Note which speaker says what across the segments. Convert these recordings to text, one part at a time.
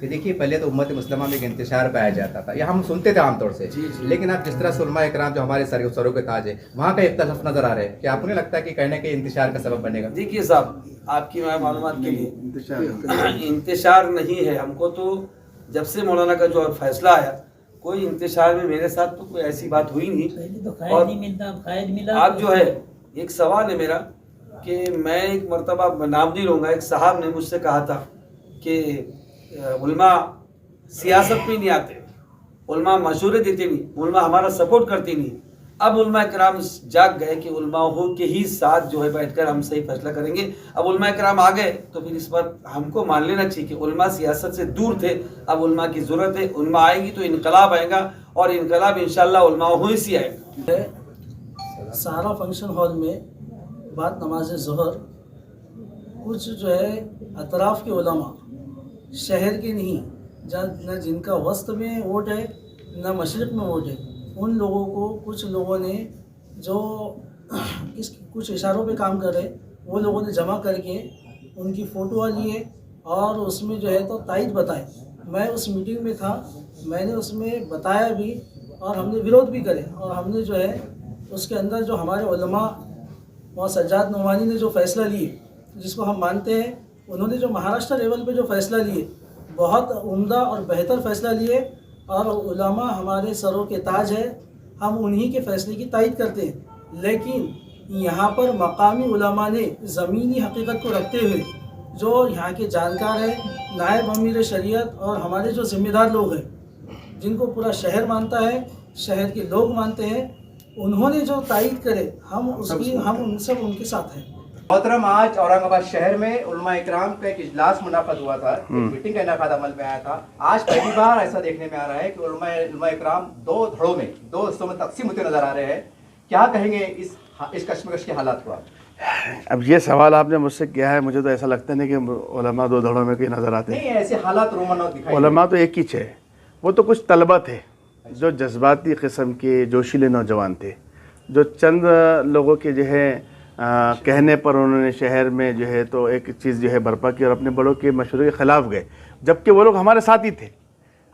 Speaker 1: کہ دیکھیے پہلے تو امت مسلمہ میں ایک انتشار پایا جاتا تھا، یہ ہم سنتے تھے عام طور سے، لیکن اب جس طرح سے علماء اکرام جو ہمارے سروں کے تاج ہے وہاں کا اختلاف نظر آ رہا ہے، کیا آپ کو نہیں لگتا ہے کہ کہیں نہ کہیں انتشار کا سبب بنے گا؟
Speaker 2: دیکھیے صاحب، آپ کی معلومات کے لیے انتشار نہیں ہے، ہم کو تو جب سے مولانا کا جو فیصلہ آیا کوئی انتشار میں میرے ساتھ تو کوئی ایسی بات ہوئی نہیں. اور آپ جو ہے ایک سوال ہے میرا کہ میں ایک مرتبہ نام نہیں لوں گا، ایک صاحب نے مجھ سے کہا تھا کہ علماء سیاست میں نہیں آتے، علماء مشورے دیتے نہیں، علماء ہمارا سپورٹ کرتے نہیں. اب علماء کرام جاگ گئے کہ علماء کے ہی ساتھ جو ہے بیٹھ کر ہم صحیح فیصلہ کریں گے. اب علماء کرام آ گئے تو پھر اس پر ہم کو مان لینا چاہیے کہ علماء سیاست سے دور تھے، اب علماء کی ضرورت ہے. علماء آئیں گی تو انقلاب آئے گا، اور انقلاب انشاءاللہ علماء ہی سے آئے گا.
Speaker 3: سارا فنکشن ہال میں بعد نماز ظہر کچھ جو ہے اطراف کے علماء، شہر کے نہیں، نہ جن کا وسط میں ووٹ ہے نہ مشرق میں ووٹ ہے، ان لوگوں کو کچھ لوگوں نے جو کچھ اشاروں پہ کام کر رہے وہ لوگوں نے جمع کر کے ان کی فوٹو لیے اور اس میں جو ہے تو تائید بتائے. میں اس میٹنگ میں تھا، میں نے اس میں بتایا بھی اور ہم نے ویروڈ بھی کرے، اور ہم نے جو ہے اس کے اندر جو ہمارے علماء وہاں سجاد نعمانی نے جو فیصلہ لیے جس کو ہم مانتے ہیں، انہوں نے جو مہاراشٹر لیول پہ جو فیصلہ لیے بہت عمدہ اور بہتر فیصلہ لیے، اور علماء ہمارے سروں کے تاج ہے، ہم انہی کے فیصلے کی تائید کرتے ہیں. لیکن یہاں پر مقامی علماء نے زمینی حقیقت کو رکھتے ہوئے جو یہاں کے جانکار ہیں، نائب امیر شریعت اور ہمارے جو ذمہ دار لوگ ہیں جن کو پورا شہر مانتا ہے، شہر کے لوگ مانتے ہیں، انہوں نے جو تائید کرے ہم ان کے ساتھ ہیں.
Speaker 1: محترم، آج اورنگ آباد شہر میں علماء اکرام کا ایک اجلاس منعقد ہوا تھا، میٹنگ کا انعقاد عمل میں آیا تھا. آج پہلی بار ایسا دیکھنے میں آ رہا ہے کہ علماء اکرام دو دھڑوں میں، دو حصوں میں تقسیم ہوتے نظر آ رہے ہیں. کیا کہیں گے اس کشمکش کے حالات کو؟
Speaker 4: اب یہ سوال آپ نے مجھ سے کیا ہے، مجھے تو ایسا لگتا نہیں کہ علماء دو دھڑوں میں کہیں نظر آتے ہیں.
Speaker 1: نہیں، ایسے حالات رومانوت دکھائی.
Speaker 4: علماء تو ایک ہی تھے، وہ تو کچھ طلبہ تھے جو جذباتی قسم کے جوشیلے نوجوان تھے، جو چند لوگوں کے جو ہے کہنے پر انہوں نے شہر میں جو ہے تو ایک چیز جو ہے برپا کی اور اپنے بڑوں کے مشورے کے خلاف گئے، جبکہ وہ لوگ ہمارے ساتھ ہی تھے.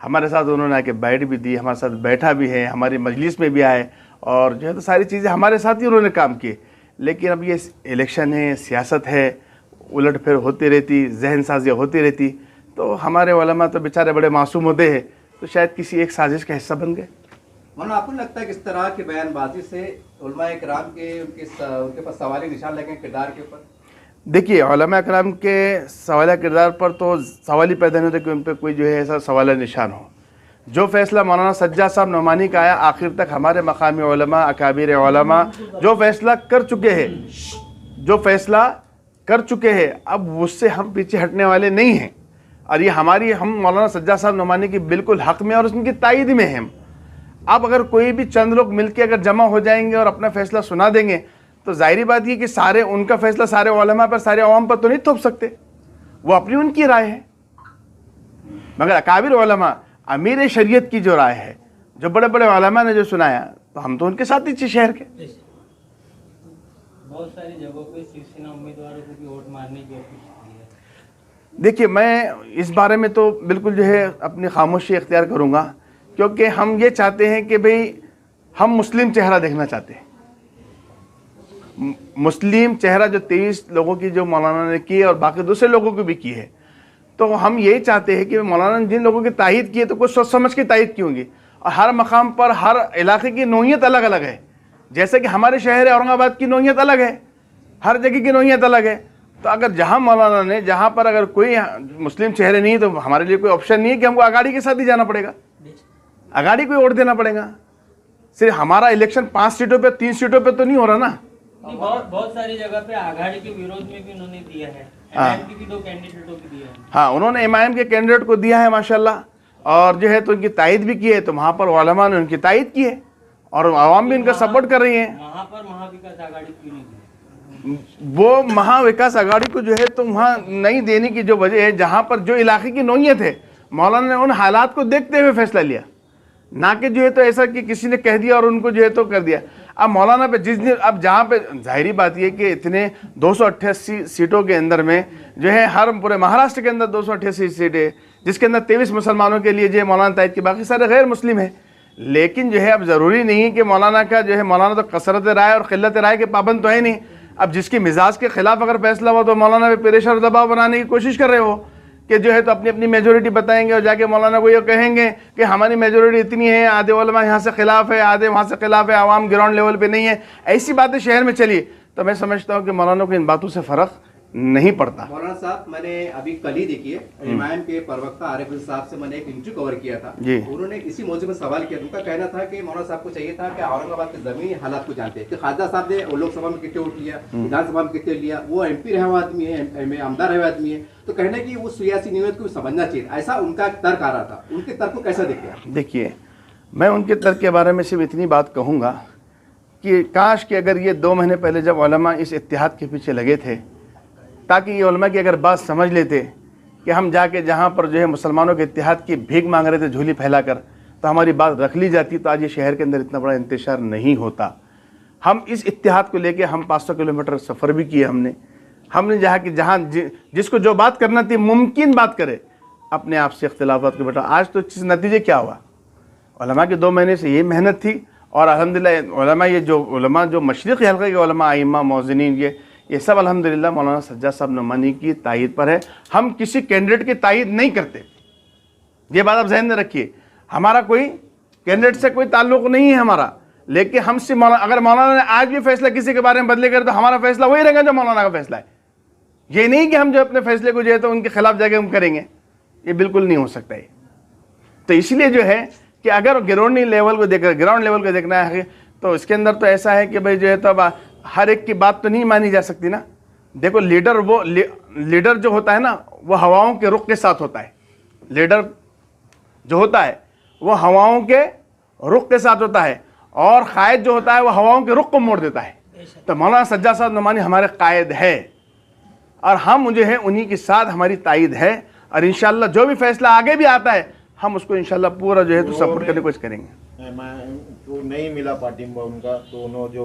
Speaker 4: ہمارے ساتھ انہوں نے آ کے بیٹھ بھی دی، ہمارے ساتھ بیٹھا بھی ہے، ہماری مجلس میں بھی آئے، اور جو ہے تو ساری چیزیں ہمارے ساتھ ہی انہوں نے کام کیے. لیکن اب یہ الیکشن ہے، سیاست ہے، الٹ پھر ہوتی رہتی، ذہن سازیاں ہوتی رہتی، تو ہمارے علماء تو بیچارے بڑے معصوم ہوتے ہیں، تو شاید کسی ایک سازش کا حصہ بن گئے.
Speaker 1: مولانا، آپ کو لگتا ہے کہ اس طرح کے بیان بازی سے علماء کرام کے ان کے پاس سوالی نشان لگیں کردار کے اوپر؟
Speaker 4: دیکھیے، علماء کرام کے سوالیہ کردار پر تو سوال ہی پیدا نہیں ہوتا کہ ان پہ کوئی جو ہے ایسا سوالیہ نشان ہو. جو فیصلہ مولانا سجاد صاحب نعمانی کا آیا، آخر تک ہمارے مقامی علماء، اکابر علماء جو فیصلہ کر چکے ہیں، اب اس سے ہم پیچھے ہٹنے والے نہیں ہیں، اور یہ ہم مولانا سجاد صاحب نعمانی کی بالکل حق میں اور ان کی تائید میں ہیں. اب اگر کوئی بھی چند لوگ مل کے اگر جمع ہو جائیں گے اور اپنا فیصلہ سنا دیں گے تو ظاہری بات یہ کہ سارے ان کا فیصلہ سارے علماء پر، سارے عوام پر تو نہیں تھوپ سکتے، وہ اپنی ان کی رائے ہے. مگر اکابر علماء، امیر شریعت کی جو رائے ہے، جو بڑے بڑے علماء نے جو سنایا، تو ہم تو ان کے ساتھ ہی تھے شہر کے.
Speaker 5: بہت ساری جگہوں پہ شیوسینا امیدواروں کو بھی ووٹ مارنے کی کوشش کی ہے.
Speaker 4: دیکھیے، میں اس بارے میں تو بالکل جو ہے اپنی خاموشی اختیار کروں گا، کیونکہ ہم یہ چاہتے ہیں کہ بھئی ہم مسلم چہرہ دیکھنا چاہتے ہیں. مسلم چہرہ جو 23 لوگوں کی جو مولانا نے کی اور باقی دوسرے لوگوں کی بھی کی ہے، تو ہم یہی چاہتے ہیں کہ مولانا نے جن لوگوں کی تائید کی ہے تو کچھ سوچ سمجھ کی تائید کی ہوں گی، اور ہر مقام پر ہر علاقے کی نوعیت الگ الگ ہے. جیسے کہ ہمارے شہر اورنگ آباد کی نوعیت الگ ہے، ہر جگہ کی نوعیت الگ ہے. تو اگر جہاں مولانا نے، جہاں پر اگر کوئی مسلم چہرے نہیں تو ہمارے لیے کوئی آپشن نہیں ہے کہ ہم کو اگاڑی کے ساتھ ہی جانا پڑے گا، اگاڑی کو ووٹ دینا پڑے گا. صرف ہمارا الیکشن 5 سیٹوں پہ 3 سیٹوں پہ تو نہیں ہو رہا نا.
Speaker 5: بہت ساری جگہ پہ آگاڑی کے ویروਧ میں بھی انہوں نے دیا ہے، ایم کی بھی 2 کینڈیڈیٹوں کو دیا ہے.
Speaker 4: ہاں، انہوں نے ایم کے کینڈیڈیٹ کو دیا ہے ماشاءاللہ، اور جو ہے تو ان کی تائید بھی کی ہے، تو وہاں پر علماء نے ان کی تائید کی ہے اور عوام بھی ان کا سپورٹ کر رہی ہیں.
Speaker 5: وہاں پر مہا وکاس آگاڑی کیوں نہیں دی؟
Speaker 4: وہ مہا وکاس آگاڑی کو جو ہے تو وہاں نہیں دینے کی جو وجہ ہے، جہاں پر جو علاقے کی نوعیت ہے، مولانا نے ان حالات کو دیکھتے ہوئے فیصلہ لیا، نہ کہ جو ہے تو ایسا کہ کسی نے کہہ دیا اور ان کو جو ہے تو کر دیا. اب مولانا پہ اب جہاں پہ ظاہری بات یہ کہ اتنے 288 سیٹوں کے اندر میں جو ہے ہر پورے مہاراشٹر کے اندر 288 سیٹیں، جس کے اندر 23 مسلمانوں کے لیے جو ہے مولانا تائید کے باقی سارے غیر مسلم ہیں. لیکن جو ہے اب ضروری نہیں کہ مولانا کا جو ہے مولانا تو کثرت رائے اور قلت رائے کے پابند تو ہے نہیں. اب جس کی مزاج کے خلاف اگر فیصلہ ہوا تو مولانا پہ پریشر اور دباؤ بنانے کی کوشش کر رہے ہو کہ جو ہے تو اپنی اپنی میجورٹی بتائیں گے اور جا کے مولانا کو یہ کہیں گے کہ ہماری میجورٹی اتنی ہے، آدھے علماء یہاں سے خلاف ہے، آدھے وہاں سے خلاف ہے، عوام گراؤنڈ لیول پہ نہیں ہے. ایسی باتیں شہر میں چلی تو میں سمجھتا ہوں کہ مولانا کو ان باتوں سے فرق نہیں پڑتا.
Speaker 1: مولانا صاحب میں نے ابھی کل ہی دیکھی ہے امام کے پروقتہ عارف صاحب سے میں نے ایک انٹرویو کور کیا تھا. انہوں نے اسی موضوع میں سوال کیا. ان کا کہنا تھا کہ مولانا صاحب کو چاہیے تھا کہ اورنگ آباد کے زمینی حالات کو جانتے ہیں کہ خواجہ صاحب نے لوک سبھا میں کتنے ووٹ لیا، ویدھان سبھا میں کتنے لیا، وہ ایم پی رہے ہوئے آدمی ہے، آمدار رہے ہوئے آدمی ہے. تو کہنا کہ وہ سیاسی نیت کو سمجھنا چاہیے، ایسا ان کا ترک آ رہا تھا. ان کے ترک کو کیسا دیکھتے ہیں؟
Speaker 4: دیکھیے میں ان کے ترک کے بارے میں صرف اتنی بات کہوں گا کہ کاش کہ اگر یہ 2 مہینے پہلے جب علماء اس اتحاد کے پیچھے لگے تھے تاکہ یہ علماء کی اگر بات سمجھ لیتے کہ ہم جا کے جہاں پر جو ہے مسلمانوں کے اتحاد کی بھیک مانگ رہے تھے جھولی پھیلا کر، تو ہماری بات رکھ لی جاتی تو آج یہ شہر کے اندر اتنا بڑا انتشار نہیں ہوتا. ہم اس اتحاد کو لے کے ہم 500 کلومیٹر سفر بھی کیے. ہم نے جہاں جس کو جو بات کرنا تھی ممکن بات کرے، اپنے آپ سے اختلافات کو بیٹھا. آج تو اس نتیجے کیا ہوا؟ علماء کے 2 مہینے سے یہ محنت تھی اور الحمدللہ علماء جو مشرقی حلقے کے علماء ائمہ موزنین یہ سب الحمدللہ مولانا سجاد صاحب نعمانی کی تائید پر ہے. ہم کسی کینڈیڈیٹ کی تائید نہیں کرتے، یہ بات آپ ذہن میں رکھیے. ہمارا کوئی کینڈیڈیٹ سے کوئی تعلق نہیں ہے ہمارا، لیکن ہم سے اگر مولانا نے آج بھی فیصلہ کسی کے بارے میں بدلے کر تو ہمارا فیصلہ وہی رہے گا جو مولانا کا فیصلہ ہے. یہ نہیں کہ ہم جو اپنے فیصلے کو جو ہے تو ان کے خلاف جا کے ہم کریں گے، یہ بالکل نہیں ہو سکتا ہے. تو اس لیے جو ہے کہ اگر گراؤنڈ لیول کو دیکھنا ہے تو اس کے اندر تو ایسا ہے کہ بھائی جو ہے تو ہر ایک کی بات تو نہیں مانی جا سکتی نا. دیکھو لیڈر جو ہوتا ہے نا وہ ہواؤں کے رخ کے ساتھ ہوتا ہے. لیڈر جو ہوتا ہے وہ ہواؤں کے رخ کے ساتھ ہوتا ہے اور قائد جو ہوتا ہے وہ ہواؤں کے رخ کو موڑ دیتا ہے. تو مولانا سجاد صاحب نعمانی ہمارے قائد ہے اور ہم جو ہے انہی کے ساتھ ہماری تائید ہے اور انشاءاللہ جو بھی فیصلہ آگے بھی آتا ہے ہم اس کو انشاءاللہ پورا جو ہے تو سپورٹ کرنے کی کوشش کریں گے.
Speaker 6: جو نہیں ملا پارٹی میں ان کا تو انہوں جو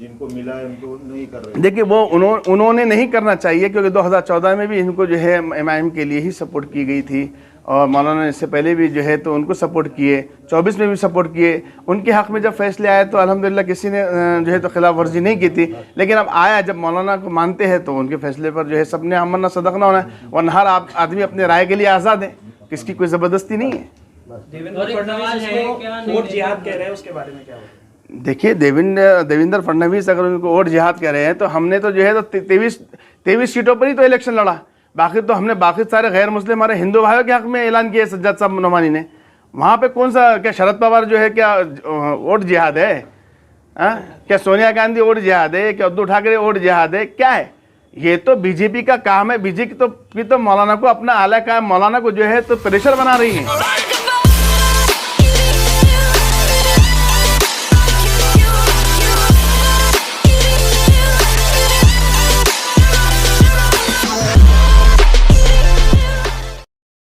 Speaker 6: جن کو ملا ہے ان کو نہیں کر رہے.
Speaker 4: دیکھیے وہ انہوں نے نہیں کرنا چاہیے کیونکہ 2014 میں بھی ان کو جو ہے امام کے لیے ہی سپورٹ کی گئی تھی اور مولانا نے اس سے پہلے بھی جو ہے تو ان کو سپورٹ کیے، 24 میں بھی سپورٹ کیے. ان کے حق میں جب فیصلے آئے تو الحمدللہ کسی نے جو ہے تو خلاف ورزی نہیں کی تھی. لیکن اب آیا جب مولانا کو مانتے ہیں تو ان کے فیصلے پر جو ہے سب نے آمنا صدقنا ہونا ہے، ورنہ ہر آدمی اپنے رائے کے لیے آزاد ہے، کس کی کوئی زبردستی نہیں ہے. دیکھیے دیویندر فڈنویس اگر ان کو ووٹ جہاد کہہ رہے ہیں تو ہم نے تو جو ہے تو 23 سیٹوں پر ہی تو الیکشن لڑا. باقی تو ہم نے باقی سارے غیر مسلم ہمارے ہندو بھائیوں کے حق میں اعلان کیا سجاد صاحب نعمانی نے. وہاں پہ کون سا کیا شرد پوار جو ہے کیا ووٹ جہاد ہے؟ کیا سونیا گاندھی ووٹ جہاد ہے؟ کیا ادھو ٹھاکرے ووٹ جہاد ہے؟ کیا ہے یہ؟ تو بی جے پی کا کام ہے. بی جے پی تو مولانا کو اپنا اعلیٰ کام مولانا کو جو ہے تو پریشر بنا رہی ہے.